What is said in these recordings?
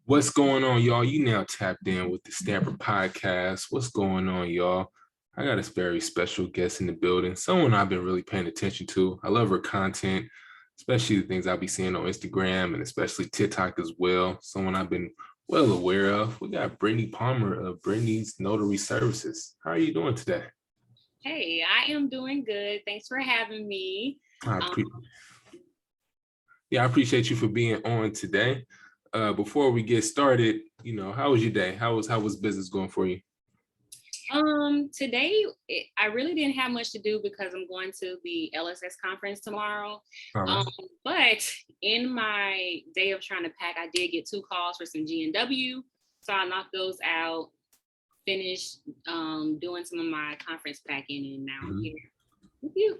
What's going on, y'all? You now tapped in with the Stampin podcast. What's going on, y'all? I got a very special guest in the building, someone I've been really paying attention to. I love her content, especially the things I'll be seeing on Instagram and especially TikTok as well. Someone I've been well aware of. We got Britney Palmer of Brittney's Notary Services. How are you doing today? Hey, I am doing good. Thanks for having me. I appreciate you for being on today. Before we get started, how was your day? How was business going for you? Today I really didn't have much to do because I'm going to the LSS conference tomorrow. Right. But in my day of trying to pack, I did get 2 calls for some G&W. So I knocked those out, finished doing some of my conference packing, and now I'm here with you.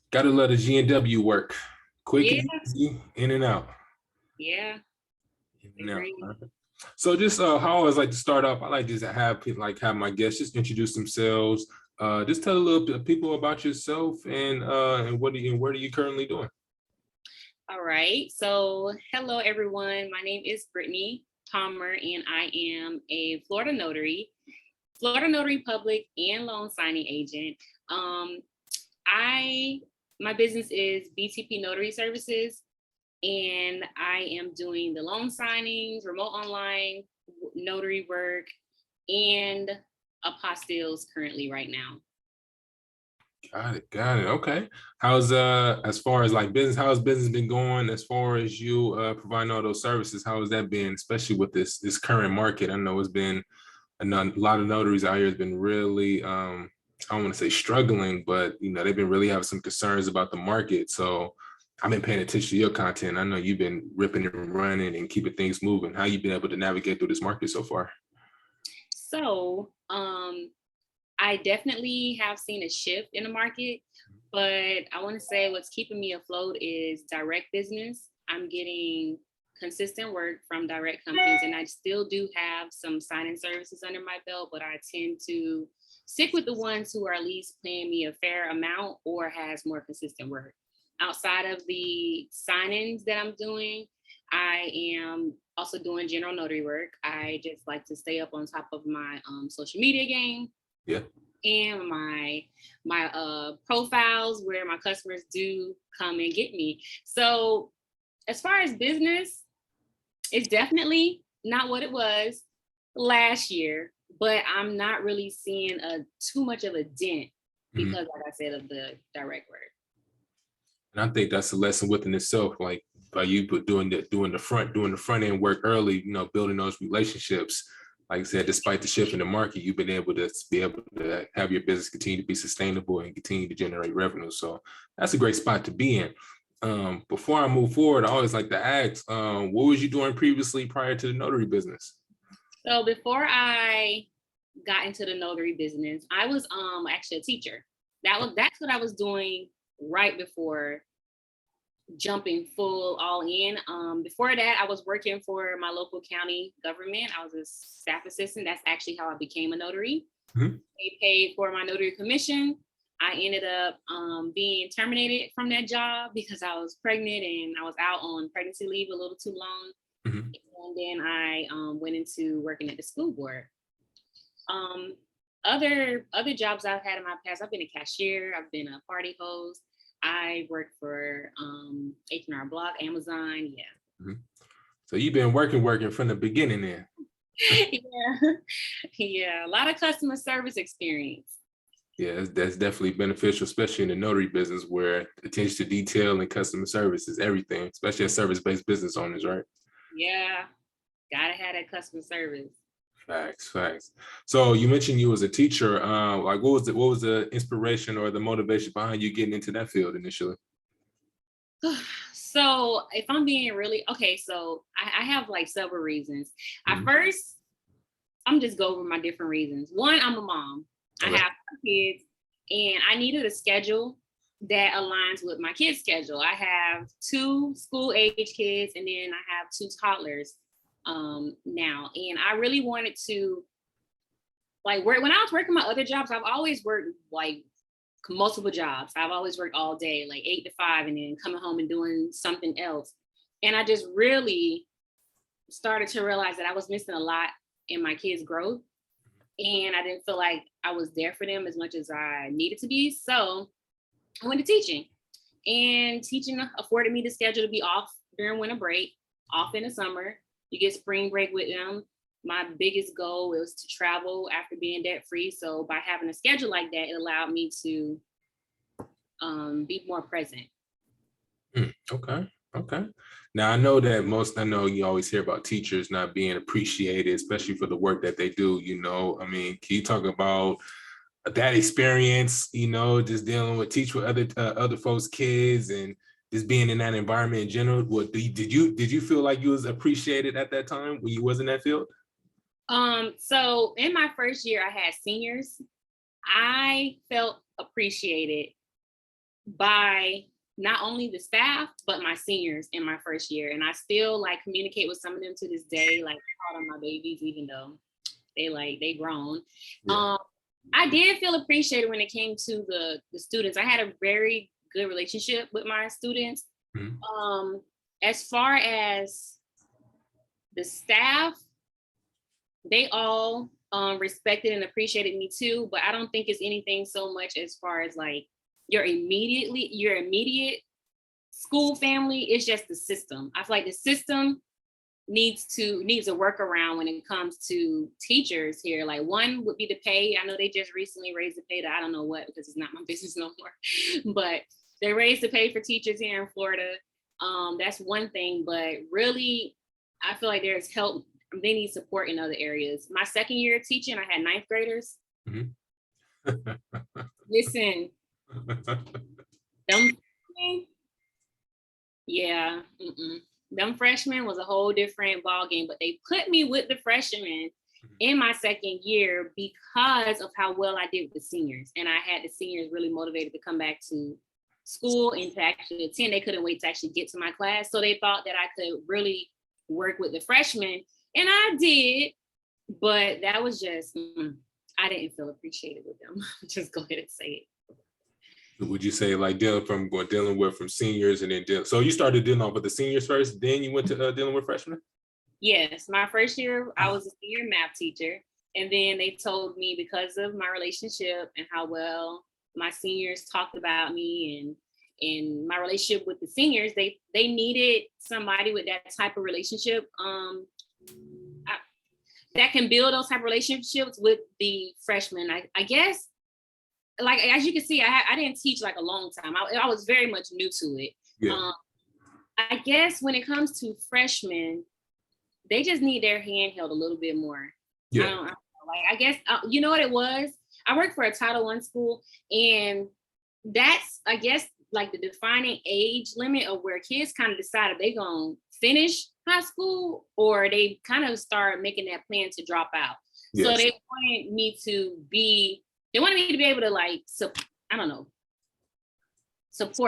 Gotta let a G&W work. Quick and easy, in and out. Yeah. So just how I always like to start off, I like just to have people have my guests just introduce themselves. Just tell a little bit of people about yourself and where are you currently doing? All right. So hello everyone. My name is Brittney Palmer and I am a Florida notary public and loan signing agent. My business is BTP Notary Services, and I am doing the loan signings, remote online notary work, and apostilles currently right now. Got it. Okay. How's as far as business, how has business been going as far as you providing all those services? How has that been, especially with this current market? I know it's been a lot of notaries out here has been really I don't want to say struggling, but they've been really having some concerns about the market. So I've been paying attention to your content. I know you've been ripping and running and keeping things moving. How you been able to navigate through this market so far? So I definitely have seen a shift in the market, but I want to say what's keeping me afloat is direct business. I'm getting consistent work from direct companies, and I still do have some signing services under my belt, but I tend to stick with the ones who are at least paying me a fair amount or has more consistent work. Outside of the signings that I'm doing, I am also doing general notary work. I just like to stay up on top of my social media game. Yeah. And my profiles where my customers do come and get me. So as far as business, it's definitely not what it was last year, but I'm not really seeing too much of a dent because, like I said, of the direct work. And I think that's a lesson within itself. Like by you doing the front end work early, building those relationships. Like I said, despite the shift in the market, you've been able to have your business continue to be sustainable and continue to generate revenue. So that's a great spot to be in. Before I move forward, I always like to ask, what was you doing previously prior to the notary business? So before I got into the notary business, I was actually a teacher. That's what I was doing right before jumping full all in. Before that, I was working for my local county government. I was a staff assistant. That's actually how I became a notary. They paid for my notary commission. I ended up being terminated from that job because I was pregnant and I was out on pregnancy leave a little too long. And then I went into working at the school board. Other jobs I've had in my past, I've been a cashier, I've been a party host, I worked for H&R Block, Amazon, yeah. So you've been working from the beginning then. Yeah, a lot of customer service experience. Yeah, that's definitely beneficial, especially in the notary business where attention to detail and customer service is everything, especially as service-based business owners, right? Yeah, gotta have that customer service. Facts. So you mentioned you was a teacher. What was the inspiration or the motivation behind you getting into that field initially? So if I'm being really so I have several reasons. At first, I'm just go over my different reasons. One, I'm a mom. Okay. I have 2 kids, and I needed a schedule that aligns with my kids' schedule. I have 2 school-age kids, and then I have 2 toddlers now. And I really wanted to work. When I was working my other jobs, I've always worked multiple jobs. I've always worked all day, 8 to 5, and then coming home and doing something else. And I just really started to realize that I was missing a lot in my kids' growth. And I didn't feel like I was there for them as much as I needed to be. So I went to teaching. And teaching afforded me the schedule to be off during winter break, off in the summer. You get spring break with them. My biggest goal was to travel after being debt free. So by having a schedule like that, it allowed me to be more present. Okay. Now I know you always hear about teachers not being appreciated, especially for the work that they do. I mean, can you talk about that experience? Just dealing with other folks' kids and just being in that environment in general. What did you feel like you was appreciated at that time when you was in that field? So in my first year, I had seniors. I felt appreciated by not only the staff, but my seniors in my first year. And I still like communicate with some of them to this day, like call them my babies, even though they grown. Yeah. I did feel appreciated when it came to the students. I had a very good relationship with my students. Mm-hmm. As far as the staff, they all respected and appreciated me too, but I don't think it's anything so much as far as like your immediate school family. It's just the system. I feel like the system needs a workaround when it comes to teachers here. Like one would be the pay. I know they just recently raised the pay to I don't know what, because it's not my business no more, but they raised the pay for teachers here in Florida. That's one thing, but really I feel like there's help. They need support in other areas. My second year of teaching, I had ninth graders. Mm-hmm. Listen, them freshmen was a whole different ball game, but they put me with the freshmen in my second year because of how well I did with the seniors. And I had the seniors really motivated to come back to school and to actually attend. They couldn't wait to actually get to my class. So they thought that I could really work with the freshmen. And I did, but that was just, I didn't feel appreciated with them. Just go ahead and say it. Would you say like dealing with from seniors and then so you started dealing off with the seniors first, then you went to dealing with freshmen? Yes, my first year I was a senior math teacher, and then they told me because of my relationship and how well my seniors talked about me and my relationship with the seniors, they needed somebody with that type of relationship that can build those type of relationships with the freshmen. I guess. Like, as you can see, I didn't teach like a long time. I was very much new to it. Yeah. I guess when it comes to freshmen, they just need their hand held a little bit more. Yeah. I don't know. Like, I guess, you know what it was? I worked for a Title I school, and that's, I guess, like the defining age limit of where kids kind of decide if they're going to finish high school or they kind of start making that plan to drop out. Yes. So they wanted me to be able to like, support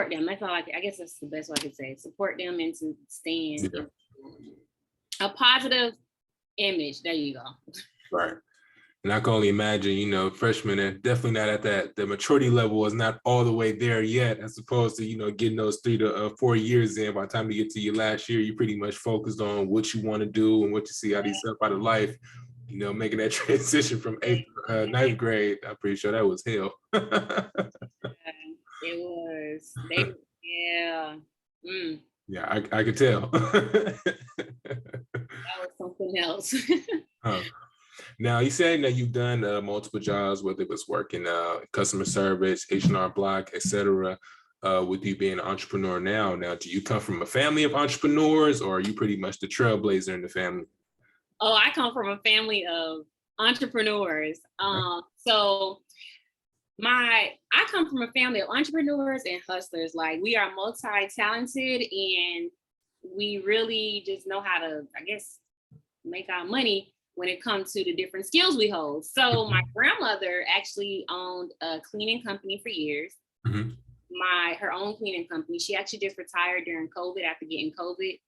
them. That's all I guess that's the best way I could say. Support them and to stand in a positive image. There you go. Right. And I can only imagine, freshmen are definitely not at that. The maturity level is not all the way there yet, as opposed to, getting those 3 to 4 years in. By the time you get to your last year, you're pretty much focused on what you want to do and what you see out of yourself out of life. Making that transition from 8th to 9th grade, I'm pretty sure that was hell. It was. Yeah. Yeah, I could tell. That was something else. Now, you said that you've done multiple jobs, whether it was working customer service, H&R Block, etc. With you being an entrepreneur now. Now, do you come from a family of entrepreneurs, or are you pretty much the trailblazer in the family? Oh, I come from a family of entrepreneurs. So I come from a family of entrepreneurs and hustlers. Like, we are multi-talented, and we really just know how to, I guess, make our money when it comes to the different skills we hold. So my grandmother actually owned a cleaning company for years. Mm-hmm. Her own cleaning company. She actually just retired during COVID. After getting COVID,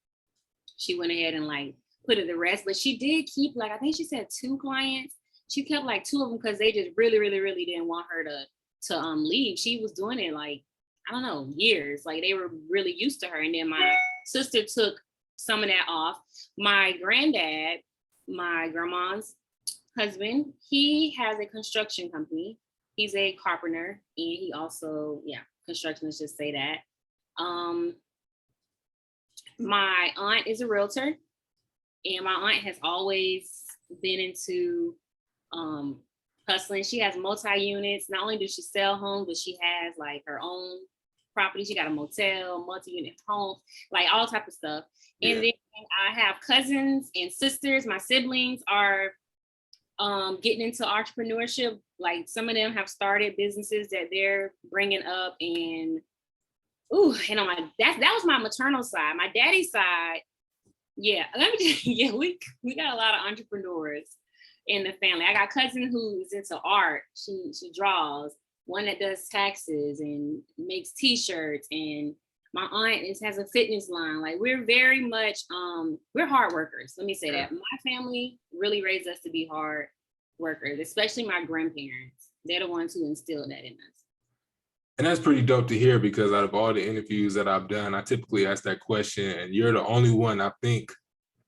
she went ahead and like put it to rest, but she did keep like, I think she said 2 clients. She kept like 2 of them because they just really, really, really didn't want her to leave. She was doing it like, I don't know, years. Like, they were really used to her. And then my sister took some of that off. My granddad, my grandma's husband, he has a construction company. He's a carpenter, and he also, construction, let's just say that. My aunt is a realtor, and my aunt has always been into hustling. She has multi-units. Not only does she sell homes, but she has like her own property. She got a motel, multi-unit home, like all type of stuff. Yeah. And then I have cousins and sisters. My siblings are getting into entrepreneurship. Like some of them have started businesses that they're bringing up, and on that was my maternal side. My daddy's side, we got a lot of entrepreneurs in the family. I got a cousin who's into art. She draws. One that does taxes and makes t-shirts, and my aunt has a fitness line. Like we're very much we're hard workers. Let me say that. My family really raised us to be hard workers, especially my grandparents. They're the ones who instilled that in us. And that's pretty dope to hear, because out of all the interviews that I've done, I typically ask that question, and you're the only one I think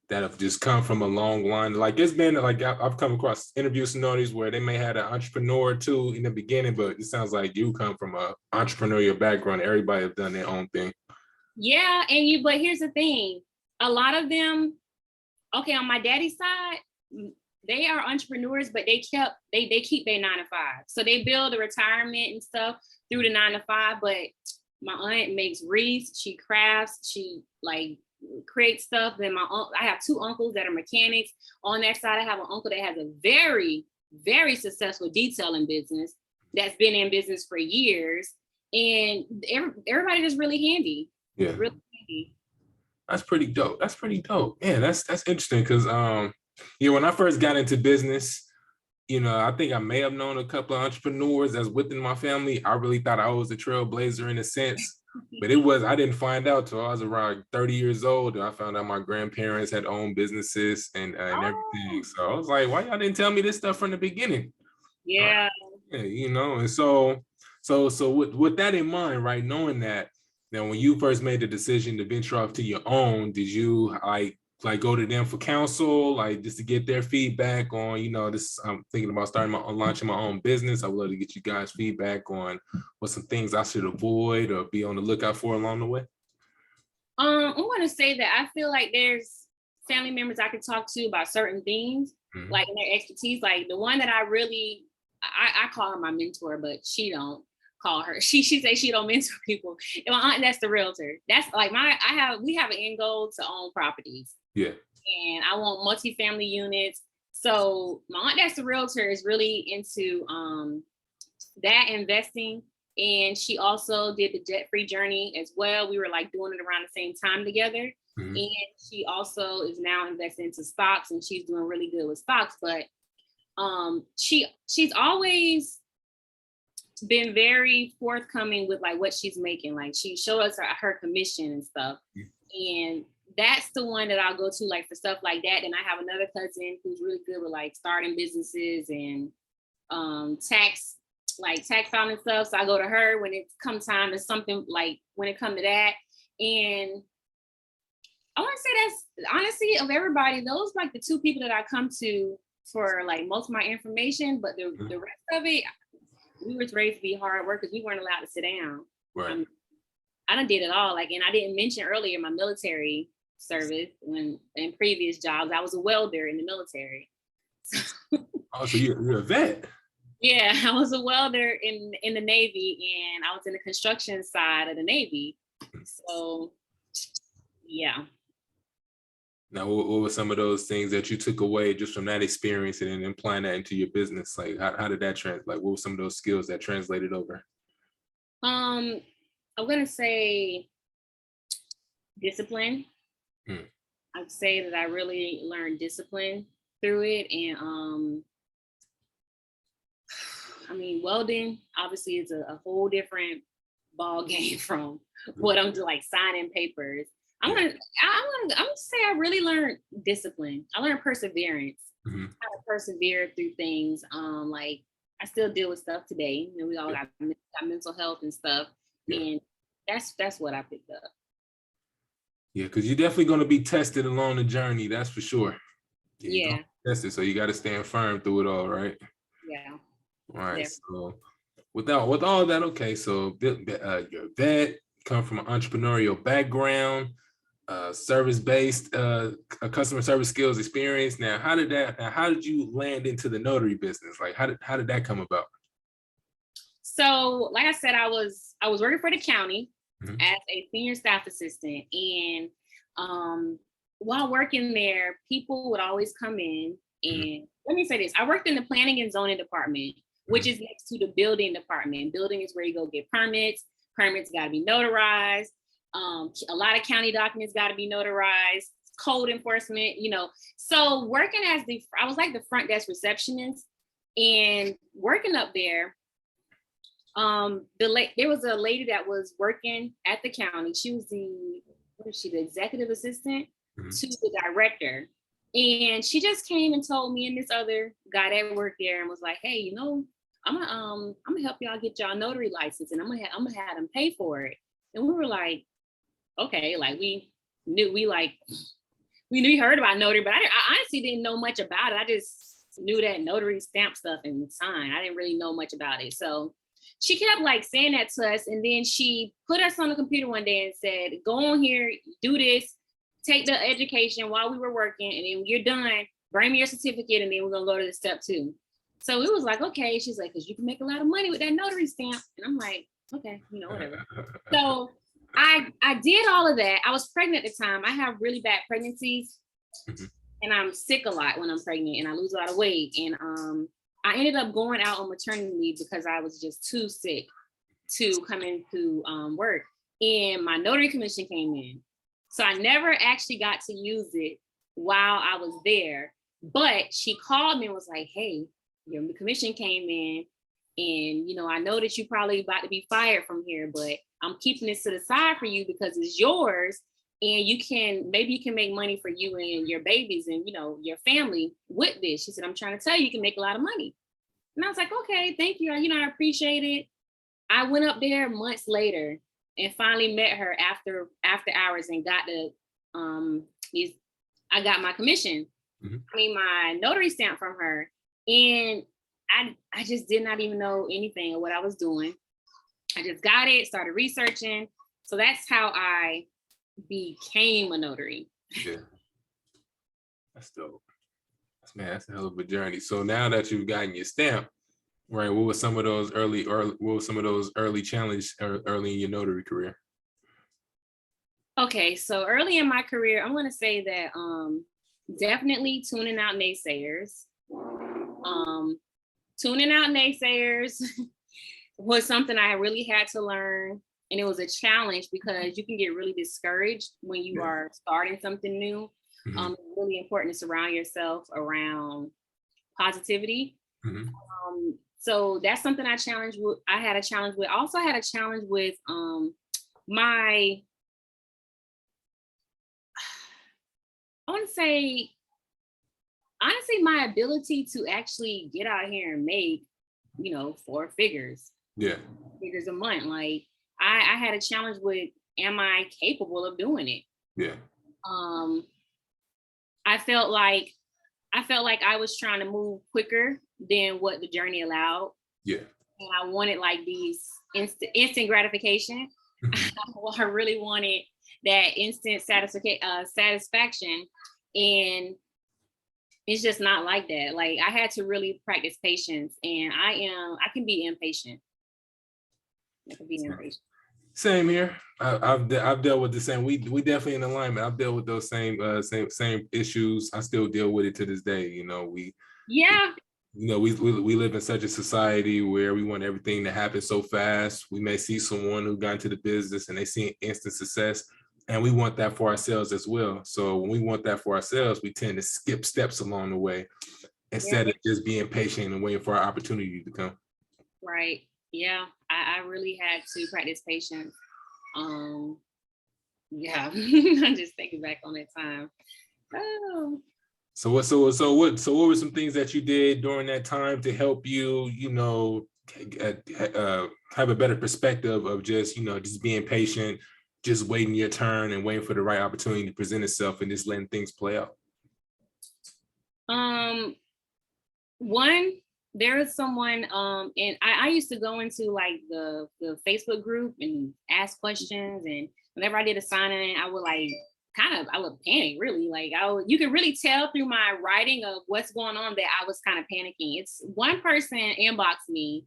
that have just come from a long line. Like it's been like I've come across interview scenarios where they may have an entrepreneur or two in the beginning, but it sounds like you come from a entrepreneurial background. Everybody have done their own thing. Yeah, but here's the thing. A lot of them, on my daddy's side, they are entrepreneurs, but they keep their 9 to 5. So they build a retirement and stuff through the 9 to 5. But my aunt makes wreaths, she crafts, she like create stuff. Then I have 2 uncles that are mechanics. On that side, I have an uncle that has a very, very successful detailing business that's been in business for years. And everybody is really handy. Yeah. Really handy. That's pretty dope. Yeah, that's interesting, because when I first got into business, I think I may have known a couple of entrepreneurs that's within my family. I really thought I was a trailblazer in a sense. But I didn't find out till I was around 30 years old. I found out my grandparents had owned businesses and everything. So I was like, why y'all didn't tell me this stuff from the beginning? Yeah. And so with that in mind, right, knowing that, then when you first made the decision to venture off to your own, did you like go to them for counsel, like just to get their feedback on, this, I'm thinking about launching my own business. I would love to get you guys feedback on what some things I should avoid or be on the lookout for along the way. I want to say that I feel like there's family members I could talk to about certain things, like in their expertise. Like the one that I call her my mentor, but she don't call her. She says she don't mentor people. And my aunt, that's the realtor. That's like we have an end goal to own properties. Yeah. And I want multifamily units. So my aunt, that's the realtor, is really into that investing. And she also did the debt-free journey as well. We were like doing it around the same time together. And she also is now investing into stocks, and she's doing really good with stocks. But she's always been very forthcoming with like what she's making. Like she showed us her commission and stuff. And that's the one that I'll go to like for stuff like that. And I have another cousin who's really good with like starting businesses and tax filing and stuff. So I go to her when it comes time to something, like when it comes to that. And I want to say that's honestly, of everybody, those like the 2 people that I come to for like most of my information. But the rest of it, we were raised to be hard workers. We weren't allowed to sit down. Right. I done did it all. Like, and I didn't mention earlier my military service. When in previous jobs, I was a welder in the military. Oh, so you're a vet. Yeah, I was a welder in the Navy, and I was in the construction side of the Navy. So, yeah. Now, what were some of those things that you took away just from that experience and then applying that into your business? Like, how did that translate? Like, what were some of those skills that translated over? I'm gonna say discipline. I'd say that I really learned discipline through it, and I mean, welding obviously is a whole different ball game from what I'm doing, like signing papers. I'm gonna say I really learned discipline. I learned perseverance, how to persevere through things. Like I still deal with stuff today. We all got mental health and stuff, and that's what I picked up. Yeah, because you're definitely going to be tested along the journey. That's for sure. Yeah, you're gonna Yeah, be tested, so you got to stand firm through it all, right? yeah, All right. definitely. So with all that, okay. So you're a vet, come from an entrepreneurial background, service-based, a customer service skills experience. Now, how did you land into the notary business? Like, how did that come about? So, like I said, I was working for the county Mhm. as a senior staff assistant, and um, while working there, people would always come in. Mhm. And let me say this: I worked in the planning and zoning department, which Mhm. is next to the building department. Building is where you go get permits. Permits got to be notarized. A lot of county documents got to be notarized. Code enforcement, So working as I was like the front desk receptionist, and working up there, there was a lady that was working at the county. She was the executive assistant Mhm. to the director. And she just came and told me and this other guy that worked there and was like, hey, I'm gonna help y'all get y'all notary license, and I'm gonna have them pay for it. And we were like, okay, like knew we like we knew we heard about notary, but I honestly didn't know much about it. I just knew that notary stamp stuff and sign. I didn't really know much about it. So she kept like saying that to us, and then she put us on the computer one day and said, go on here, do this, take the education while we were working, and then when you're done, bring me your certificate, and then we're gonna go to the step 2. So it was like, okay. She's like, because you can make a lot of money with that notary stamp. And I'm like, okay, whatever. So I did all of that. I was pregnant at the time. I have really bad pregnancies, Mhm. and I'm sick a lot when I'm pregnant, and I lose a lot of weight. And I ended up going out on maternity leave because I was just too sick to come into work. And my notary commission came in. So I never actually got to use it while I was there. But she called me and was like, hey, your commission came in. And, I know that you probably about to be fired from here, but I'm keeping this to the side for you because it's yours. And maybe you can make money for you and your babies and, your family with this. She said, I'm trying to tell you, you can make a lot of money. And I was like, okay, thank you. I appreciate it. I went up there months later and finally met her after hours and got I got my commission. Mhm. I mean, my notary stamp from her. And I just did not even know anything of what I was doing. I just got it, started researching. So that's how I became a notary. Yeah, that's dope. Man, that's a hell of a journey. So now that you've gotten your stamp, right? What were some of those early challenges early in your notary career? Okay, so early in my career, I'm going to say that definitely tuning out naysayers. Um, Tuning out naysayers was something I really had to learn. And it was a challenge because you can get really discouraged when you are starting something new. Mhm. It's really important to surround yourself around positivity. Mhm. So that's something I had a challenge with. Also, I had a challenge with my, I want to say, honestly, my ability to actually get out here and make, 4 figures Yeah. a month. Like I had a challenge with, am I capable of doing it? Yeah. Um, I felt like I was trying to move quicker than what the journey allowed. Yeah. And I wanted like these instant gratification. Mhm. I really wanted that instant satisfaction. And it's just not like that. Like I had to really practice patience, and I can be impatient. I can be impatient. Same here. I've dealt with the same. We definitely in alignment. I've dealt with those same issues. I still deal with it to this day. Yeah. We live in such a society where we want everything to happen so fast. We may see someone who got into the business and they see instant success, and we want that for ourselves as well. So when we want that for ourselves, we tend to skip steps along the way Yeah. instead of just being patient and waiting for our opportunity to come. Right. Yeah. I really had to practice patience. Yeah. I'm just thinking back on that time. Oh. So what were some things that you did during that time to help you, have a better perspective of just being patient, just waiting your turn and waiting for the right opportunity to present itself and just letting things play out? One, there is someone, and I used to go into like the Facebook group and ask questions, and whenever I did a signing, I would like I would panic really. Like you could really tell through my writing of what's going on that I was kind of panicking. It's one person inboxed me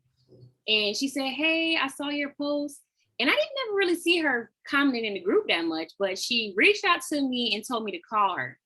and she said, "Hey, I saw your post." And I didn't never really see her commenting in the group that much, but she reached out to me and told me to call her.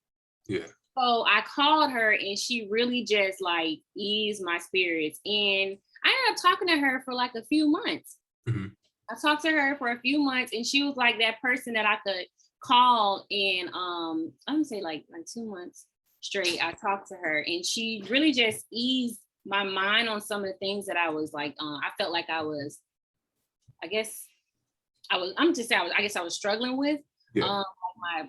Yeah. So I called her and she really just like eased my spirits. And I ended up talking to her for like a few months. Mm-hmm. I talked to her for a few months and she was like that person that I could call and I'm gonna say like 2 months straight. I talked to her and she really just eased my mind on some of the things that I was like, I felt like I was, I guess I was struggling with. Yeah.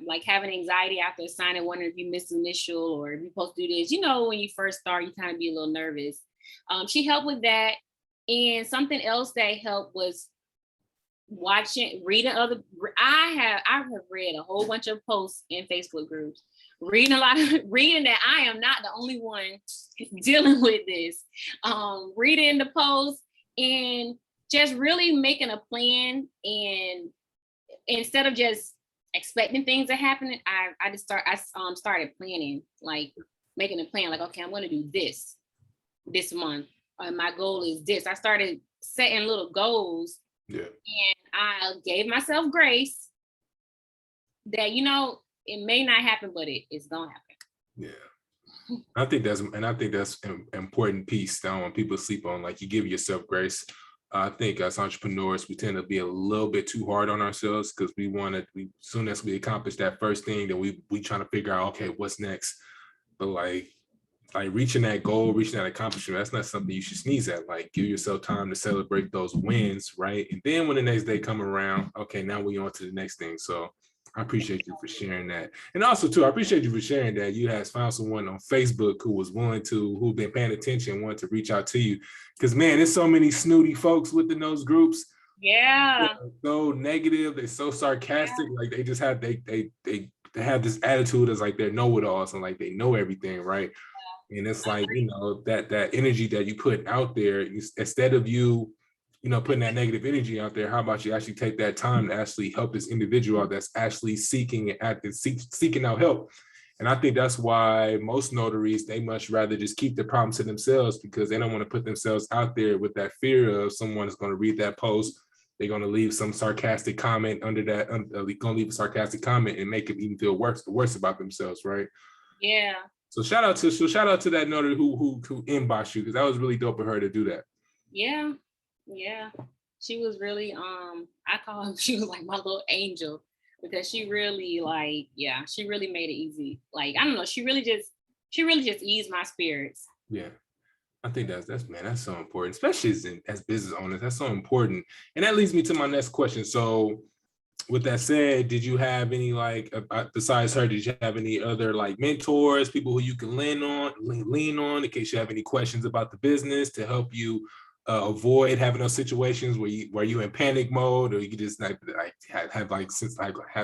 Like having anxiety after signing, wondering if you missed an initial or if you're supposed to do this. You know, when you first start, you kind of be a little nervous. She helped with that. And something else that helped was reading I have read a whole bunch of posts in Facebook groups, reading that I am not the only one dealing with this. Reading the posts and just really making a plan, and instead of just expecting things to happen, I started planning, like making a plan, like, okay, I'm going to do this month. My goal is this. I started setting little goals. Yeah. And I gave myself grace that, you know, it may not happen, but it's going to happen. Yeah. I think that's an important piece that I want people to sleep on. Like, you give yourself grace. I think as entrepreneurs, we tend to be a little bit too hard on ourselves because as soon as we accomplish that first thing, then we trying to figure out, okay, what's next? But like reaching that goal, reaching that accomplishment, that's not something you should sneeze at. Like, give yourself time to celebrate those wins, right? And then when the next day come around, okay, now we on to the next thing. So I appreciate you for sharing that. And also too, I appreciate you for sharing that you has found someone on Facebook who've been paying attention, wanted to reach out to you. Because man, there's so many snooty folks within those groups. Yeah. So negative, they're so sarcastic, like they just have they have this attitude as like they're know-it-alls and like they know everything, right? And it's like, you know, that energy that you put out there, instead of you know, putting that negative energy out there, how about you actually take that time to actually help this individual that's actually seeking out help? And I think that's why most notaries, they much rather just keep the problem to themselves because they don't want to put themselves out there with that fear of someone is going to read that post. They're going to leave some sarcastic comment under that, going to leave a sarcastic comment and make it even feel worse about themselves, right? Yeah. So shout out to that notary who inboxed you, because that was really dope of her to do that. Yeah. Yeah. She was really, I call her, she was like my little angel because she really she really made it easy. Like, I don't know, she really just eased my spirits. Yeah. I think that's so important, especially as business owners. That's so important. And that leads me to my next question. So with that said, did you have any, like, besides her, did you have any other like mentors, people who you can lean on in case you have any questions about the business to help you avoid having those situations where you in panic mode, or you could just have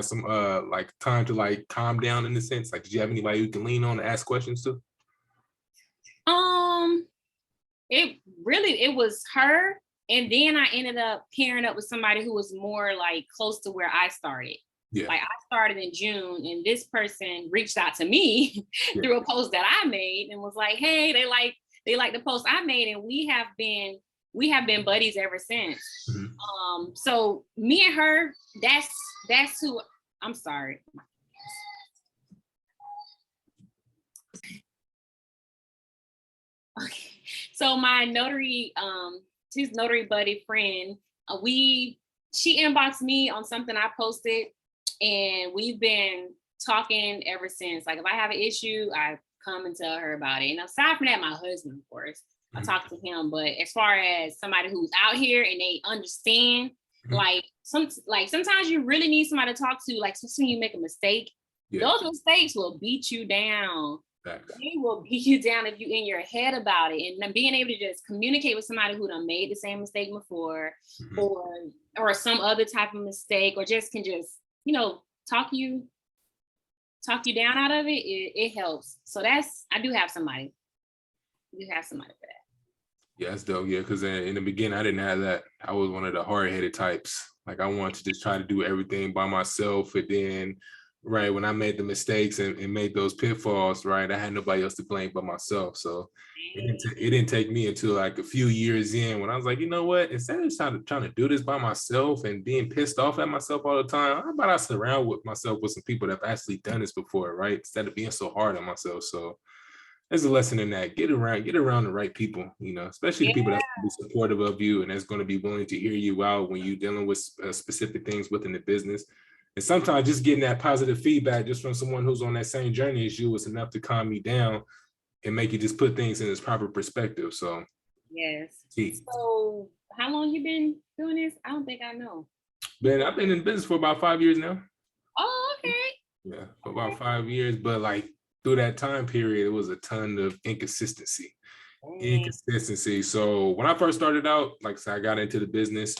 some like time to like calm down in a sense? Like, did you have anybody you can lean on to ask questions to? It was her. And then I ended up pairing up with somebody who was more like close to where I started. Yeah. Like, I started in June and this person reached out to me through a post that I made and was like, hey, they like the post I made, and we have been buddies ever since. Mm-hmm. So me and her, that's who. I'm sorry. Okay. So my notary, his notary buddy friend, she inboxed me on something I posted, and we've been talking ever since. Like, if I have an issue, I come and tell her about it. And aside from that, my husband, of course, I talk to him. But as far as somebody who's out here and they understand, sometimes you really need somebody to talk to. Like, especially when you make a mistake, those mistakes will beat you down. Facts. they will beat you down if you in your head about it. And then being able to just communicate with somebody who done made the same mistake before, or some other type of mistake, or just can just, you know, talk you down out of it, it helps. So I do have somebody. You have somebody for that. Yeah, that's dope. Yeah, because in the beginning, I didn't have that. I was one of the hard-headed types. Like I wanted to just try to do everything by myself. And then, right, when I made the mistakes and made those pitfalls, right, I had nobody else to blame but myself. So it didn't take me until like a few years in when I was like, you know what, instead of trying to do this by myself and being pissed off at myself all the time, how about I surround with myself with some people that have actually done this before, right? Instead of being so hard on myself. So there's a lesson in that. Get around the right people, you know, especially the people that will be supportive of you and that's going to be willing to hear you out when you're dealing with specific things within the business. And sometimes just getting that positive feedback just from someone who's on that same journey as you is enough to calm you down and make you just put things in its proper perspective. So yes. So how long you been doing this? I don't think I know. I've been in business for about 5 years now. Oh, okay. Yeah, for about 5 years, but like through that time period, it was a ton of inconsistency. So when I first started out, like I said, I got into the business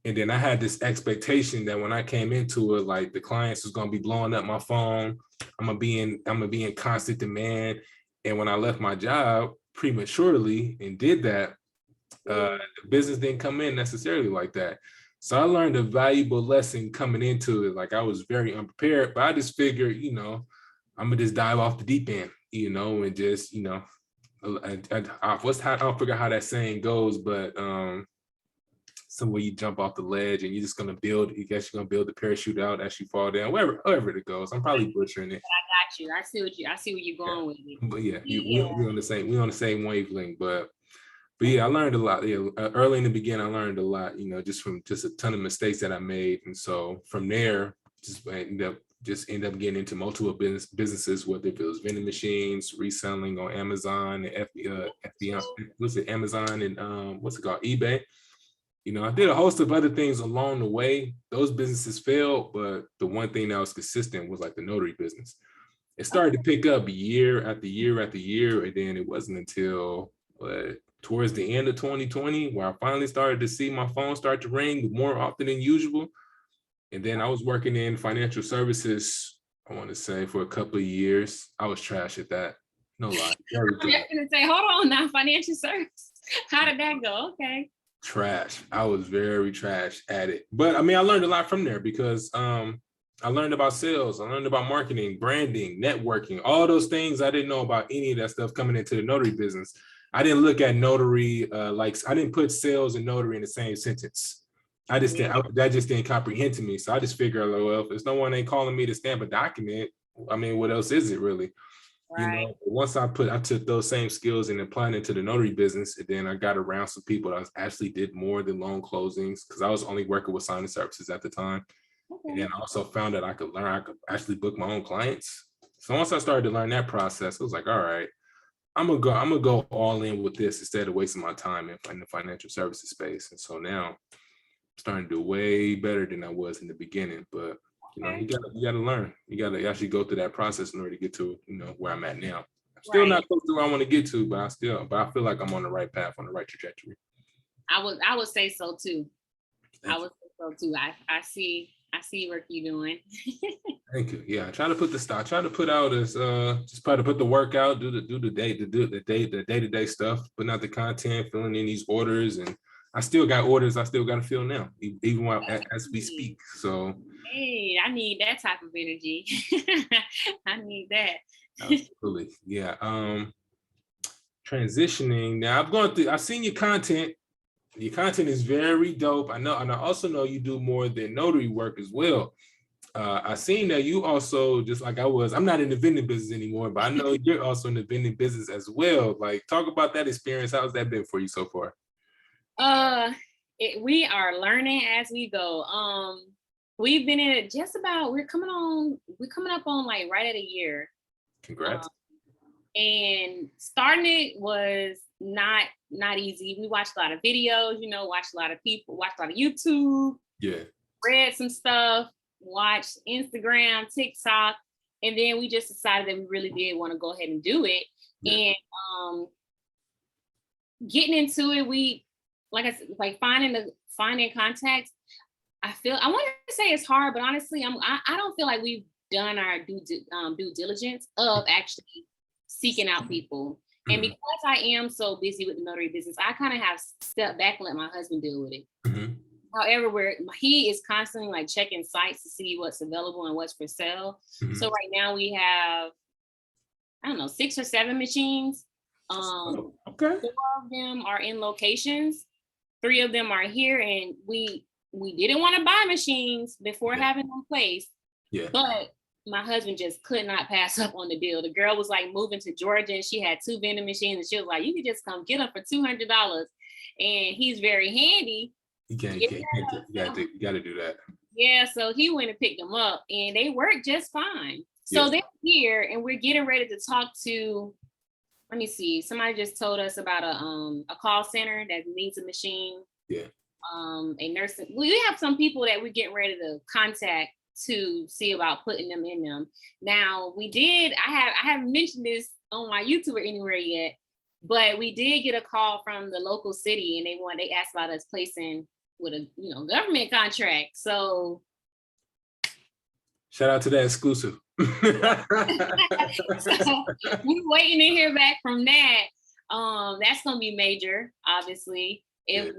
and then I had this expectation that when I came into it, like the clients was going to be blowing up my phone. I'm gonna be in constant demand. And when I left my job prematurely and did that, the business didn't come in necessarily like that. So I learned a valuable lesson coming into it. Like I was very unprepared, but I just figured, you know, I'm gonna just dive off the deep end, you know, and just, you know, I don't figure how that saying goes, but somewhere you jump off the ledge and you're just gonna build, you guess you're gonna build the parachute out as you fall down, wherever it goes. I'm probably butchering it. I got you. I see where you're going with it. But yeah, we're on the same wavelength. But yeah, I learned a lot. Yeah, early in the beginning, I learned a lot. You know, just from just a ton of mistakes that I made, and so from there, just end up getting into multiple businesses, whether if it was vending machines, reselling on Amazon, and Amazon and what's it called, eBay. You know, I did a host of other things along the way. Those businesses failed, but the one thing that was consistent was like the notary business. It started to pick up year after year after year, and then it wasn't until towards the end of 2020 where I finally started to see my phone start to ring more often than usual. And then I was working in financial services, I want to say, for a couple of years. I was trash at that. No lie. I'm just gonna say, hold on now, financial service. How did that go? Okay. Trash. I was very trash at it. But I mean, I learned a lot from there because I learned about sales, I learned about marketing, branding, networking, all those things I didn't know about any of that stuff coming into the notary business. I didn't look at notary, like I didn't put sales and notary in the same sentence. That just didn't comprehend to me. So I just figured, well, if no one ain't calling me to stamp a document, I mean, what else is it really? Right. You know, once I took those same skills and applied it to the notary business, and then I got around some people that actually did more than loan closings because I was only working with signing services at the time. Okay. And then I also found that I could actually book my own clients. So once I started to learn that process, I was like, all right, I'm gonna go all in with this instead of wasting my time in the financial services space. And so now I'm starting to do way better than I was in the beginning. But you know, you gotta learn. You gotta actually go through that process in order to get to, you know, where I'm at now. I'm still not close to where I want to get to, but I feel like I'm on the right path, on the right trajectory. I would say so too. I would say so too. I see work you doing. Thank you. Yeah, I try to put out as just try to put the work out, do the day-to-day stuff, but not the content, filling in these orders, and I still got orders I still got to fill now, even while as we speak. So hey, I need that type of energy. I need that. Absolutely. Yeah. Transitioning now, I've seen your content. Your content is very dope. I know, and I also know you do more than notary work as well. I seen that you also, just like I was, I'm not in the vending business anymore, but I know you're also in the vending business as well. Like, talk about that experience. How's that been for you so far? We are learning as we go. We've been in it we're coming up on like right at a year. Congrats. And starting it was not easy. We watched a lot of videos, you know, watched a lot of YouTube. Yeah. Read some stuff, watched Instagram, TikTok, And then we just decided that we really did want to go ahead and do it. Yeah. And getting into it, we, like I said, like finding contacts. I want to say it's hard, but honestly, I don't feel like we've done our due diligence of actually seeking out people. And because I am so busy with the notary business, I kind of have stepped back and let my husband deal with it. However, he is constantly like checking sites to see what's available and what's for sale. So right now we have, I don't know, 6 or 7 machines. Okay. 4 of them are in locations. 3 of them are here, and we didn't want to buy machines before having them placed. Yeah. But my husband just could not pass up on the deal. The girl was like moving to Georgia, and she had 2 vending machines, and she was like, "You could just come get them for $200." And he's very handy. You got to do that. Yeah, so he went and picked them up, and they work just fine. So they're here, and we're getting ready to talk to. Let me see. Somebody just told us about a call center that needs a machine. Yeah. A nursing. We have some people that we're getting ready to contact to see about putting them in them. Now we did. I haven't mentioned this on my YouTube or anywhere yet, but we did get a call from the local city, and they asked about us placing with a government contract. So shout out to that exclusive. So we're waiting to hear back from that. That's gonna be major, obviously, if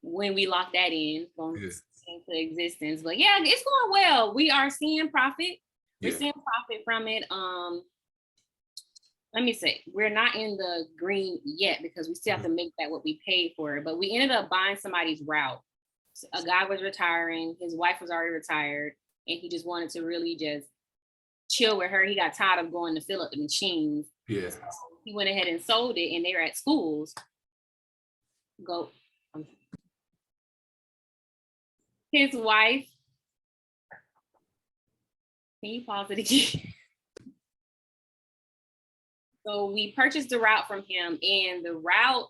when we lock that in into existence. But yeah, it's going well. We are seeing profit. We're seeing profit from it. Let me say, we're not in the green yet because we still have to make that what we paid for it. But we ended up buying somebody's route. So a guy was retiring, his wife was already retired, and he just wanted to really just chill with her. He got tired of going to fill up the machines. Yeah. So he went ahead and sold it, and they were at schools. His wife. Can you pause it again? So we purchased the route from him, and the route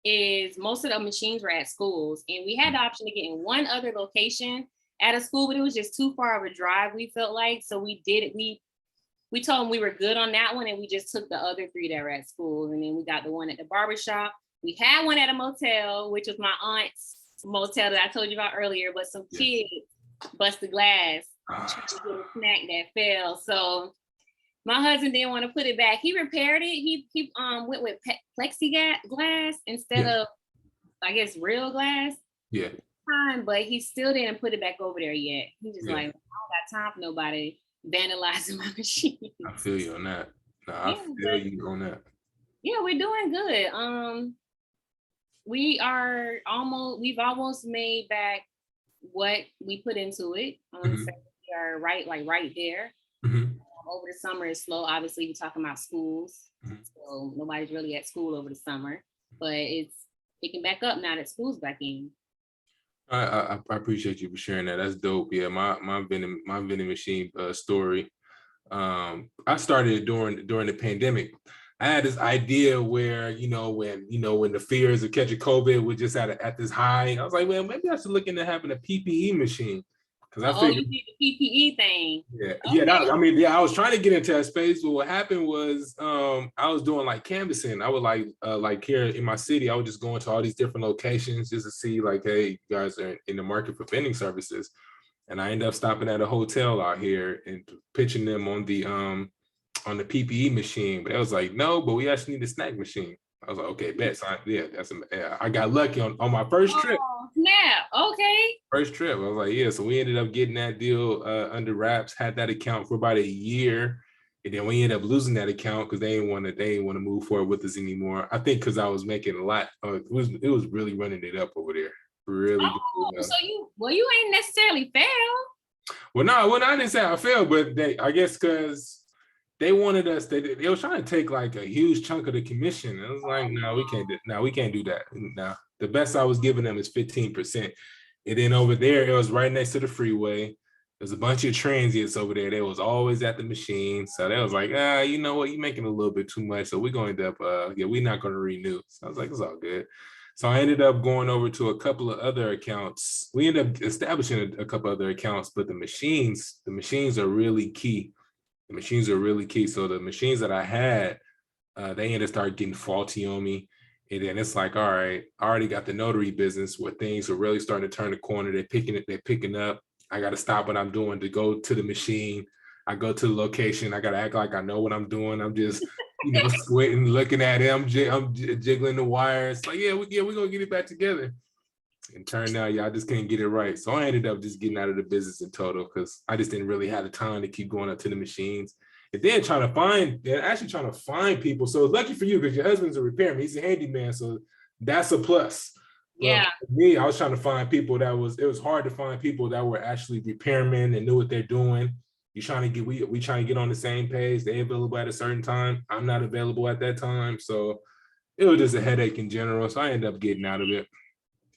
is most of the machines were at schools, and we had the option to get in one other location at a school, but it was just too far of a drive, we felt like. So we did it. We told them we were good on that one, and we just took the other 3 that were at school, and then we got the one at the barbershop. We had one at a motel, which was my aunt's motel that I told you about earlier, but some kids bust the glass, trying to get a snack that fell. So my husband didn't want to put it back. He repaired it. He went with plexiglass instead of, I guess, real glass. Yeah. But he still didn't put it back over there yet. He just like, I don't got time for nobody vandalizing my machine. I feel you on that. No, I feel you on that. Yeah, we're doing good. We've almost made back what we put into it. So we are right there. Over the summer is slow. Obviously, we're talking about schools. So nobody's really at school over the summer, but it's picking back up now that school's back in. I appreciate you for sharing that. That's dope. Yeah, my vending machine story. I started during the pandemic. I had this idea where when the fears of catching COVID were just at this high, I was like, well, maybe I should look into having a PPE machine. Because I figured, you did the PPE thing. Yeah, okay. I was trying to get into that space, but what happened was I was doing like canvassing. I would like here in my city, I would just go into all these different locations just to see like, hey, you guys are in the market for vending services. And I ended up stopping at a hotel out here and pitching them on the PPE machine. But I was like, no, but we actually need a snack machine. I was like, okay, bet. So I got lucky on my first trip. Snap. Okay. First trip. I was like, yeah. So we ended up getting that deal under wraps, had that account for about a year. And then we ended up losing that account because they didn't want to move forward with us anymore. I think because I was making a lot. It was really running it up over there. Really. So you ain't necessarily failed. Well, no, I didn't say I failed, but I guess because they wanted us. They were trying to take like a huge chunk of the commission. I was like, no, we can't do that. No, the best I was giving them is 15%. And then over there, it was right next to the freeway. There's a bunch of transients over there. They was always at the machine. So they was like, you know what, you're making a little bit too much. So we're going to end up, we're not going to renew. So I was like, it's all good. So I ended up going over to a couple of other accounts. We ended up establishing a couple other accounts, but the machines are really key. The machines are really key. So the machines that I had, they ended up start getting faulty on me. And then it's like, all right, I already got the notary business where things are really starting to turn the corner. They're picking up. I got to stop what I'm doing to go to the machine. I go to the location. I got to act like I know what I'm doing. I'm just, squinting, looking at it. I'm jiggling the wires. Like, we're going to get it back together. And turned out, I just can't get it right. So I ended up just getting out of the business in total because I just didn't really have the time to keep going up to the machines. And then trying to find people. So it's lucky for you because your husband's a repairman. He's a handyman. So that's a plus. Yeah. But for me, I was trying to find people it was hard to find people that were actually repairmen and knew what they're doing. We trying to get on the same page. They available at a certain time. I'm not available at that time. So it was just a headache in general. So I ended up getting out of it.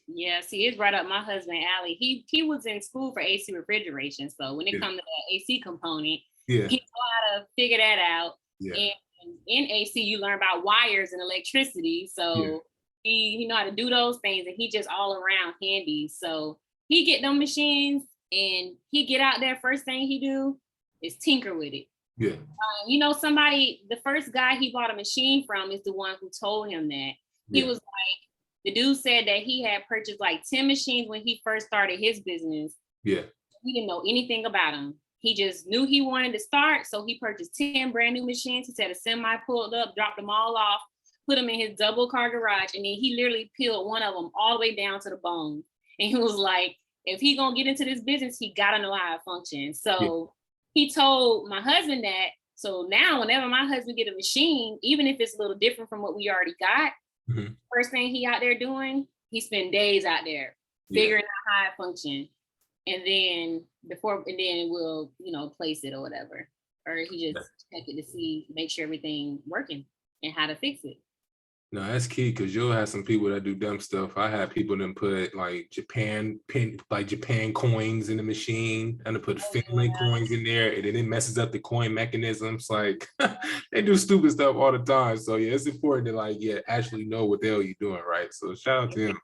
Yeah, see, it's right up my husband alley. He was in school for AC refrigeration. So when it comes to that AC component, he know how to figure that out. Yeah. And in AC, you learn about wires and electricity. So he know how to do those things, and he just all around handy. So he get them machines and he get out there. First thing he do is tinker with it. Yeah. The first guy he bought a machine from is the one who told him that. He was like, the dude said that he had purchased like 10 machines when he first started his business. Yeah. He didn't know anything about them. He just knew he wanted to start. So he purchased 10 brand new machines. He said a semi pulled up, dropped them all off, put them in his double car garage. And then he literally peeled one of them all the way down to the bone. And he was like, if he gonna get into this business, he gotta know how it functions. So he told my husband that. So now whenever my husband get a machine, even if it's a little different from what we already got, first thing he out there doing, he spend days out there figuring out how it functions. And then we'll, place it or whatever. Or he just check it to make sure everything working and how to fix it. No, that's key because you'll have some people that do dumb stuff. I had people that put like Japan coins in the machine and to put Finland coins in there, and then it messes up the coin mechanisms. Like they do stupid stuff all the time. So it's important to actually know what the hell you're doing, right? So shout out to him.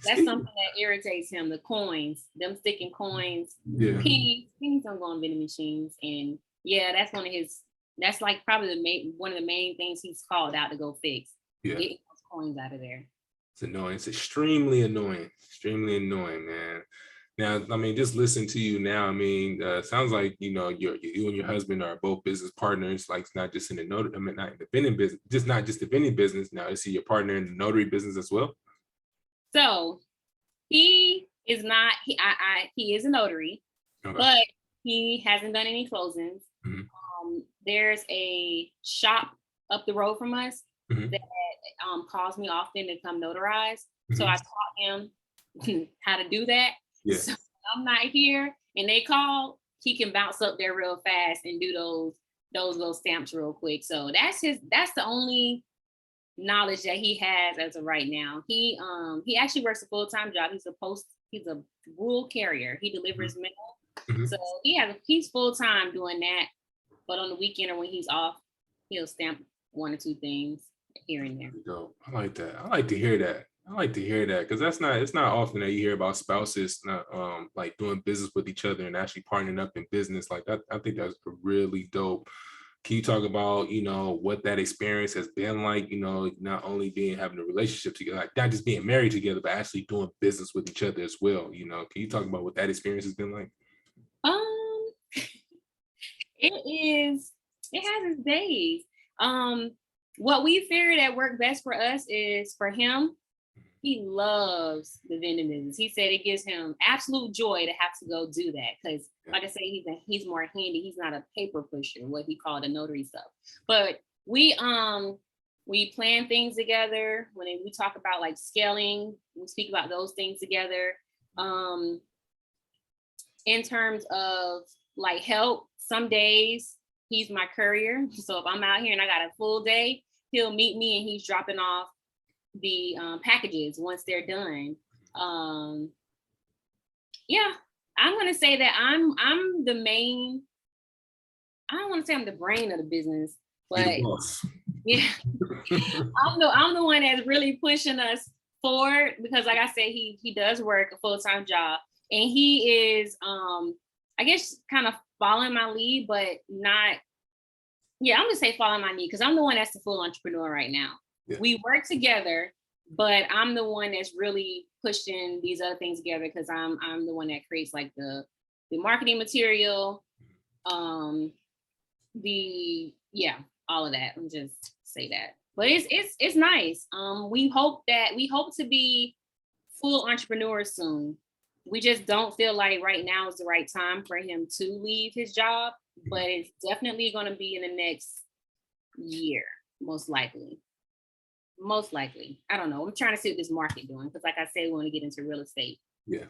That's something that irritates him, the coins, them sticking coins. Pings don't go on vending machines. And that's that's like probably one of the main things he's called out to go fix. Getting those coins out of there. It's annoying. It's extremely annoying. Extremely annoying, man. Now, I mean, just listen to you now. I mean, sounds like you and your husband are both business partners. Like, it's not just in the not in the vending business, not just the vending business. Now, is he your partner in the notary business as well? So he is not. He is a notary, but he hasn't done any closings. There's a shop up the road from us that calls me often to come notarize. So I taught him how to do that. So I'm not here and they call, he can bounce up there real fast and do those little stamps real quick. So that's the only knowledge that he has as of right now. He actually works a full-time job. He's a rural carrier. He delivers mail. So he's full-time doing that. But on the weekend or when he's off, he'll stamp one or two things here and there. I like that. I like to hear that because it's not often that you hear about spouses like doing business with each other and actually partnering up in business. Like that, I think that's really dope. Can you talk about what that experience has been like? Not only having a relationship together, like not just being married together, but actually doing business with each other as well. Can you talk about what that experience has been like? It has its days. What we figured that worked best for us is for him, he loves the vending business. He said it gives him absolute joy to have to go do that. Cause like I say, he's more handy. He's not a paper pusher, what he called the notary stuff. But we plan things together. When we talk about like scaling, we speak about those things together. In terms of like help, some days he's my courier. So if I'm out here and I got a full day, he'll meet me and he's dropping off the packages once they're done. I'm gonna say that I'm the main. I don't want to say I'm the brain of the business, but I'm the one that's really pushing us forward because, like I said, he does work a full-time job and he is I guess kind of following my lead, but not, yeah, I'm gonna say following my lead because I'm the one that's the full entrepreneur right now. Yeah. We work together, but I'm the one that's really pushing these other things together because I'm the one that creates like the marketing material, all of that. I'm just say that. But it's nice. We hope to be full entrepreneurs soon. We just don't feel like right now is the right time for him to leave his job, but it's definitely going to be in the next year, most likely. Most likely. I don't know. I'm trying to see what this market doing because, like I said, we want to get into real estate. Yeah.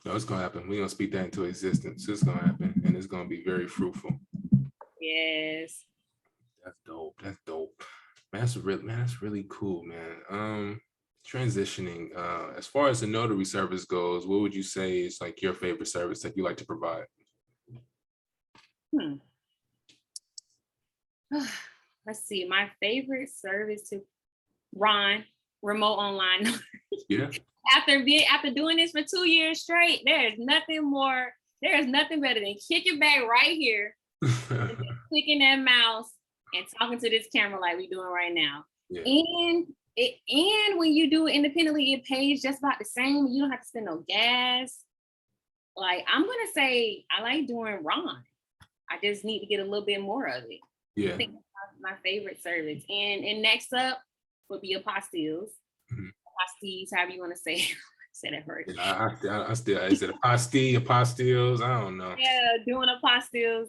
No, it's gonna happen. We're gonna speak that into existence. It's gonna happen, and it's gonna be very fruitful. Yes. That's dope. That's dope. Man, that's really cool, man. Transitioning, as far as the notary service goes, what would you say is like your favorite service that you like to provide? Let's see. My favorite service to Ron, remote online. Yeah. After doing this for 2 years straight, there's nothing better than kicking back right here, clicking that mouse and talking to this camera like we're doing right now. Yeah. And when you do it independently, it pays just about the same. You don't have to spend no gas. Like, I'm gonna say I like doing Ron. I just need to get a little bit more of it. Yeah. I think that's my favorite service. And next up would be apostilles. Apostilles, however you want to say it. Say that first. Yeah, I still, is it apostilles? I don't know. Yeah, doing apostilles.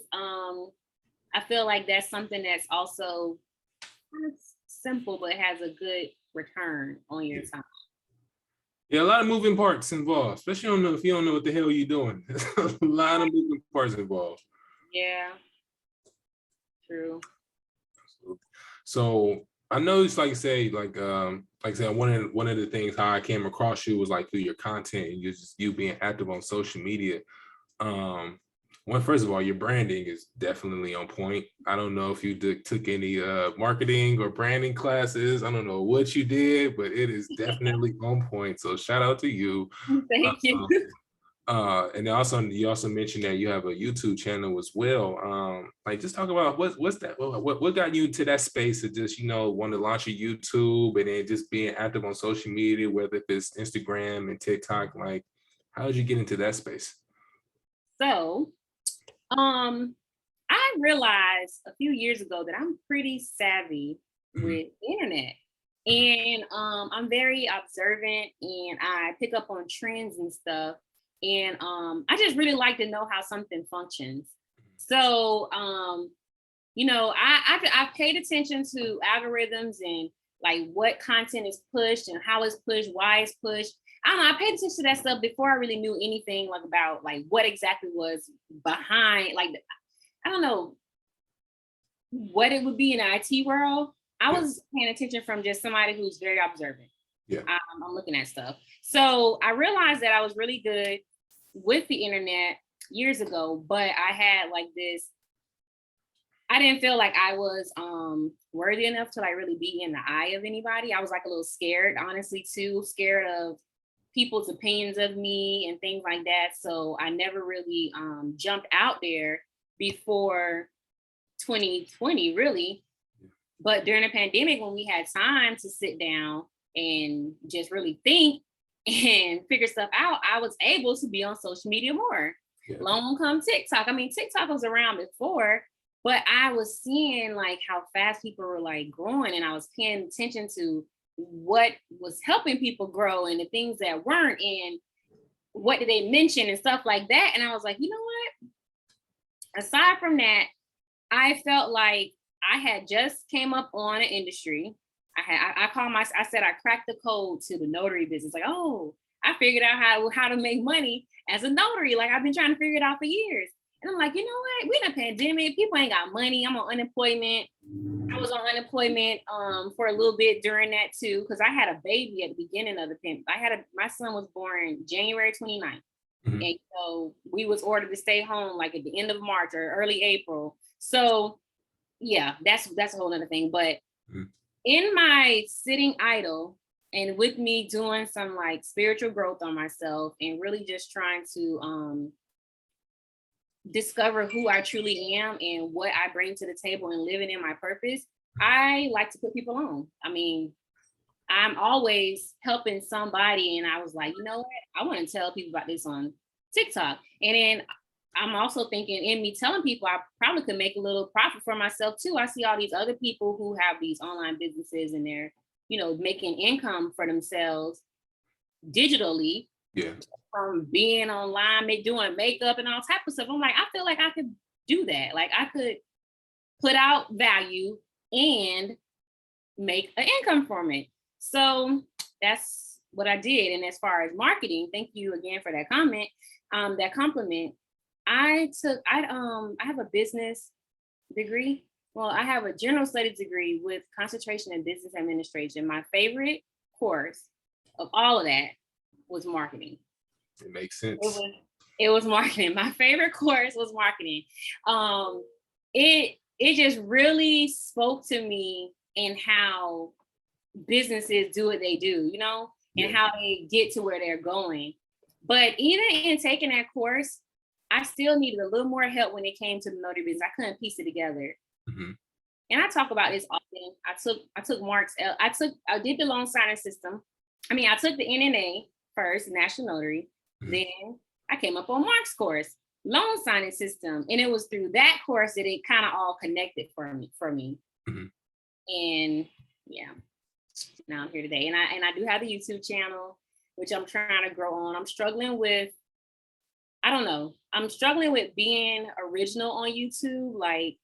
I feel like that's something that's also kind of simple, but has a good return on your time. Yeah, a lot of moving parts involved, especially if you don't know what the hell you're doing. There's a lot of moving parts involved. Yeah, true. So I know it's like I say, one of the things how I came across you was like through your content and you being active on social media. First of all, your branding is definitely on point. I don't know if you took any marketing or branding classes. I don't know what you did, but it is definitely on point. So shout out to you. Thank you. And you also mentioned that you have a YouTube channel as well. Like, just talk about what's that? What got you into that space of just want to launch a YouTube and then just being active on social media, whether it's Instagram and TikTok. Like, how did you get into that space? So, I realized a few years ago that I'm pretty savvy with the internet. And I'm very observant and I pick up on trends and stuff. And I just really like to know how something functions. So, I paid attention to algorithms and like what content is pushed and how it's pushed, why it's pushed. I don't know, I paid attention to that stuff before I really knew anything like about like what exactly was behind, like, I don't know what it would be in the IT world. I was paying attention from just somebody who's very observant. Yeah. I'm looking at stuff. So I realized that I was really good with the internet years ago, but I had like this, I didn't feel like I was worthy enough to like really be in the eye of anybody. I was like a little scared, honestly, too, scared of people's opinions of me and things like that. So I never really jumped out there before 2020, really. But during the pandemic, when we had time to sit down and just really think and figure stuff out, I was able to be on social media more. Yeah. Long come TikTok. I mean, TikTok was around before, but I was seeing like how fast people were like growing, and I was paying attention to what was helping people grow and the things that weren't, and what did they mention and stuff like that. And I was like, you know what? Aside from that, I felt like I had just came up on an industry. I said I cracked the code to the notary business. Like, oh, I figured out how to make money as a notary. Like, I've been trying to figure it out for years. And I'm like, you know what? We're in a pandemic. People ain't got money. I'm on unemployment. I was on unemployment for a little bit during that too, because I had a baby at the beginning of the pandemic. My son was born January 29th. Mm-hmm. And so we was ordered to stay home like at the end of March or early April. So yeah, that's a whole other thing. But in my sitting idle and with me doing some like spiritual growth on myself and really just trying to discover who I truly am and what I bring to the table and living in my purpose, I like to put people on. I mean, I'm always helping somebody. And I was like, you know what? I want to tell people about this on TikTok. And then I'm also thinking in me telling people, I probably could make a little profit for myself too. I see all these other people who have these online businesses and they're, making income for themselves digitally. Yeah. From being online, doing makeup and all type of stuff. I'm like, I feel like I could do that. Like I could put out value and make an income from it. So that's what I did. And as far as marketing, thank you again for that that compliment. I have a business degree. Well, I have a general studies degree with concentration in business administration. My favorite course of all of that was marketing. It makes sense. It was marketing. My favorite course was marketing. It just really spoke to me in how businesses do what they do, and how they get to where they're going. But even in taking that course, I still needed a little more help when it came to the notary business. I couldn't piece it together. Mm-hmm. And I talk about this often. I took Mark's. I did the loan signing system. I took the NNA first, National Notary. Mm-hmm. Then I came up on Mark's course, loan signing system, and it was through that course that it kind of all connected for me. Mm-hmm. And yeah, now I'm here today, and I do have the YouTube channel, which I'm trying to grow on. I'm struggling with being original on YouTube. Like,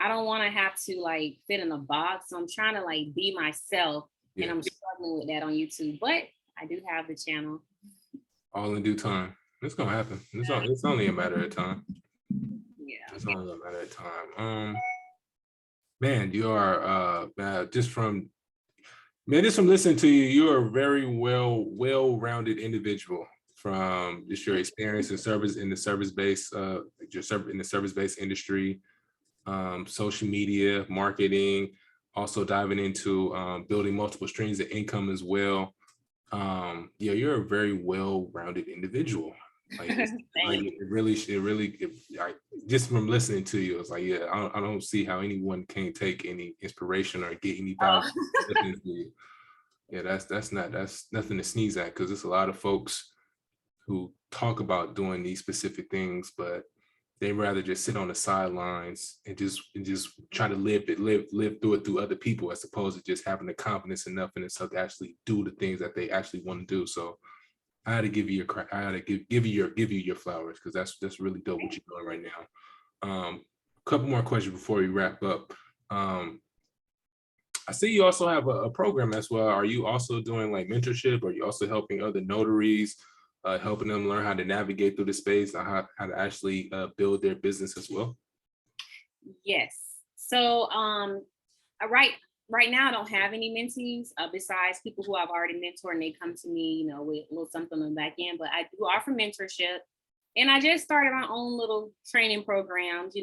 I don't want to have to like fit in a box. So I'm trying to like be myself, and I'm struggling with that on YouTube. But I do have the channel. All in due time. It's gonna happen. It's only a matter of time. Yeah. It's only a matter of time. Man, you are just from listening to you, you're a very well-rounded individual from just your experience in the service-based industry, social media, marketing, also diving into building multiple streams of income as well. You're a very well-rounded individual. Like, it really, just from listening to you, it's like, I don't see how anyone can take any inspiration or get any value. That's nothing to sneeze at, because there's a lot of folks who talk about doing these specific things, but they rather just sit on the sidelines and just try to live through it through other people, as opposed to just having the confidence enough in themselves to actually do the things that they actually want to do. So I had to give you your flowers, because that's really dope what you're doing right now. A couple more questions before we wrap up. I see you also have a program as well. Are you also doing like mentorship? Or are you also helping other notaries, helping them learn how to navigate through the space, and how to actually build their business as well? Yes. So right now I don't have any mentees besides people who I've already mentored, and they come to me, with a little something on the back end. But I do offer mentorship, and I just started my own little training programs.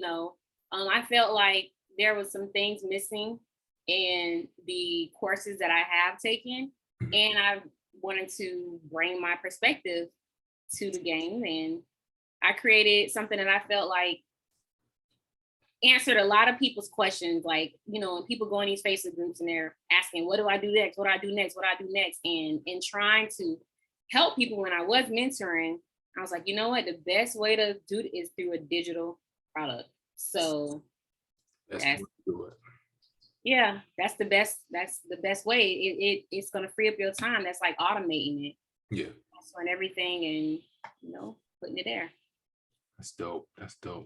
I felt like there was some things missing in the courses that I have taken, and I wanted to bring my perspective to the game, and I created something that I felt like answered a lot of people's questions. Like, when people go in these Facebook groups and they're asking, what do I do next? What do I do next? What do I do next? And in trying to help people when I was mentoring, I was like, you know what? The best way to do it is through a digital product. So that's the best way. It's going to free up your time. That's like automating it. Yeah. And everything, and putting it there. That's dope.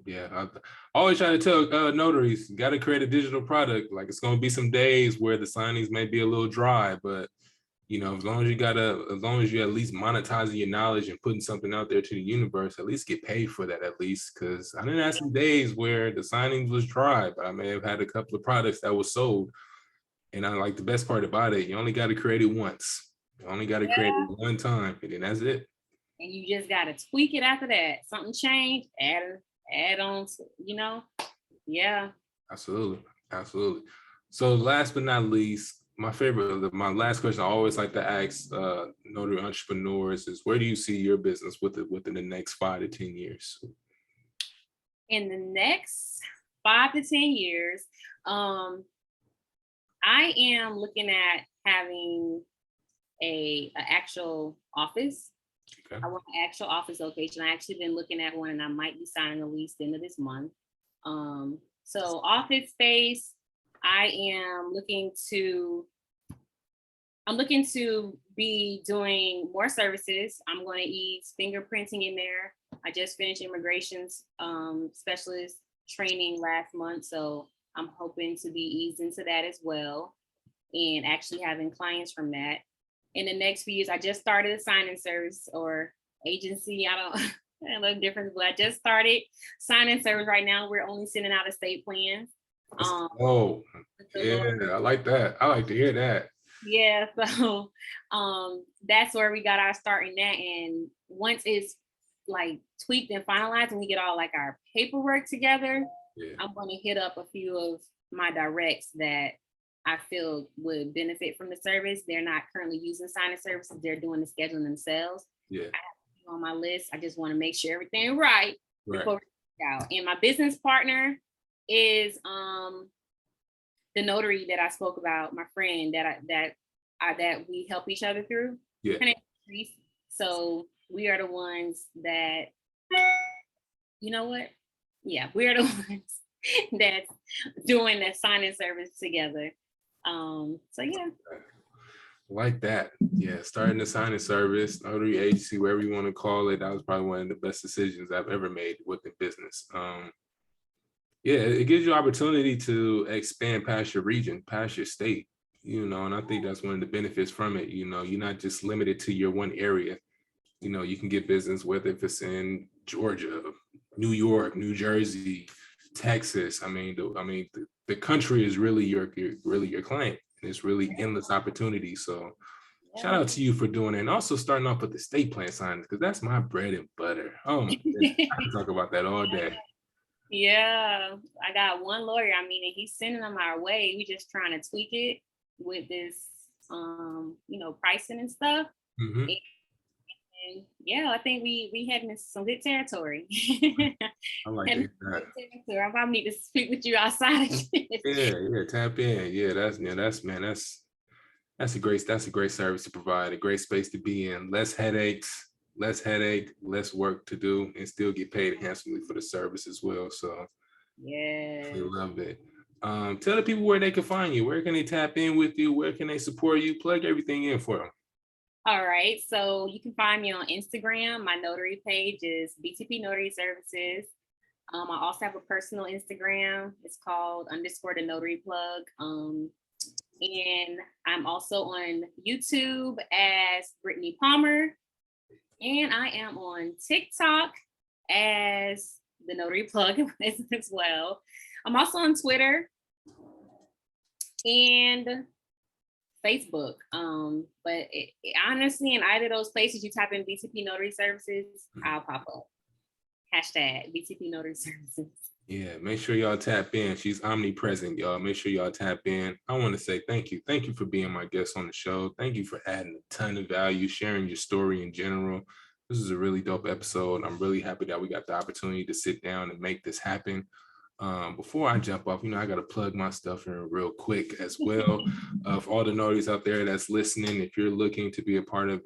Yeah, I always try to tell notaries, got to create a digital product. Like, it's going to be some days where the signings may be a little dry, but as long as you at least monetizing your knowledge and putting something out there to the universe, at least get paid for that, at least. Because I didn't have some days where the signings was dry, but I may have had a couple of products that was sold. And I like the best part about it, you only got to create it once. You only got to create it one time, and then that's it. And you just got to tweak it after that. Something changed, add on, Yeah. Absolutely. So last but not least, my last question I always like to ask notary entrepreneurs is, where do you see your business within the next 5 to 10 years? In the next 5 to 10 years, I am looking at having a actual office. Okay. I want an actual office location. I actually been looking at one, and I might be signing a lease the end of this month. So office space. I'm looking to be doing more services. I'm going to ease fingerprinting in there. I just finished immigrations specialist training last month, so I'm hoping to be eased into that as well, and actually having clients from that. In the next few years, I just started a signing service or agency. I don't know the difference, but I just started signing service right now. We're only sending out estate plans. Oh, yeah, I like that. I like to hear that. Yeah, so that's where we got our start in that. And once it's like tweaked and finalized and we get all like our paperwork together, Yeah. I'm going to hit up a few of my directs that I feel would benefit from the service. They're not currently using signing services, they're doing the scheduling themselves. Yeah. I have a few on my list. I just want to make sure everything right before Right. we out. And my business partner is the notary that I spoke about, my friend that we help each other through. Yeah. Her name is Reese. So we are the ones that, you know what? Yeah, we are the ones that's doing the signing service together. So yeah. Like that. Yeah, starting the signing service, notary agency, wherever you want to call it, that was probably one of the best decisions I've ever made within business. Yeah, it gives you opportunity to expand past your region, past your state, and I think that's one of the benefits from it. You're not just limited to your one area. You can get business, whether if it's in Georgia, New York, New Jersey, Texas. The country is really your client. And it's really endless opportunity. So shout out to you for doing it. And also starting off with the estate plan signings, because that's my bread and butter. Oh my goodness. I can talk about that all day. Yeah, I got one lawyer. And he's sending them our way. We just trying to tweak it with this, pricing and stuff. Mhm. And yeah, I think we heading into some good territory. I like to hear that. I probably need to speak with you outside. Yeah, tap in. Yeah, that's a great service to provide, a great space to be in. Less headaches, less work to do, and still get paid handsomely for the service as well. So yeah, we love it. Tell the people where they can find you. Where can they tap in with you? Where can they support you? Plug everything in for them. All right. So you can find me on Instagram. My notary page is BTP Notary Services. I also have a personal Instagram. It's called _ the Notary Plug. And I'm also on YouTube as Britney Palmer. And I am on TikTok as the Notary Plug as well. I'm also on Twitter and Facebook. But honestly, in either of those places, you type in BTP Notary Services, I'll pop up. Hashtag BTP Notary Services. Yeah, make sure y'all tap in. She's omnipresent, y'all. Make sure y'all tap in. I want to say thank you. Thank you for being my guest on the show. Thank you for adding a ton of value, sharing your story in general. This is a really dope episode. I'm really happy that we got the opportunity to sit down and make this happen. Before I jump off, I got to plug my stuff in real quick as well. For all the notaries out there that's listening, if you're looking to be a part of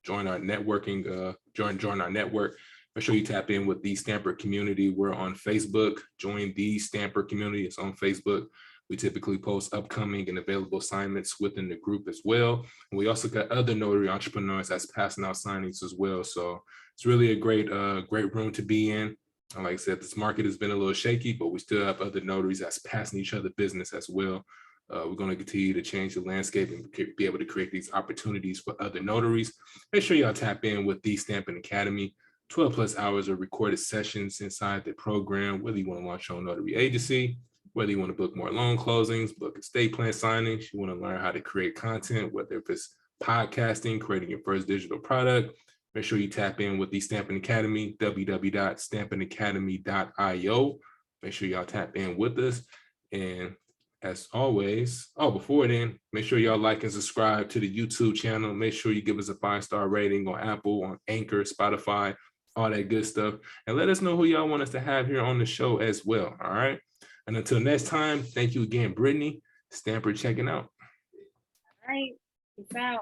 join our networking, join our network, make sure you tap in with the Stamper community. We're on Facebook. Join the Stamper community. It's on Facebook. We typically post upcoming and available assignments within the group as well. And we also got other notary entrepreneurs that's passing out signings as well. So it's really a great room to be in. And like I said, this market has been a little shaky, but we still have other notaries that's passing each other business as well. We're going to continue to change the landscape and be able to create these opportunities for other notaries. Make sure y'all tap in with the STAMPIN Academy. 12 plus hours of recorded sessions inside the program, whether you want to launch your own notary agency, whether you want to book more loan closings, book estate plan signings, you want to learn how to create content, whether if it's podcasting, creating your first digital product. Make sure you tap in with the Stampin' Academy, www.stampinacademy.io. Make sure y'all tap in with us. And as always, before then, make sure y'all like and subscribe to the YouTube channel. Make sure you give us a 5-star rating on Apple, on Anchor, Spotify, all that good stuff. And let us know who y'all want us to have here on the show as well. All right. And until next time, thank you again, Brittney. Stamper checking out. All right. Peace out.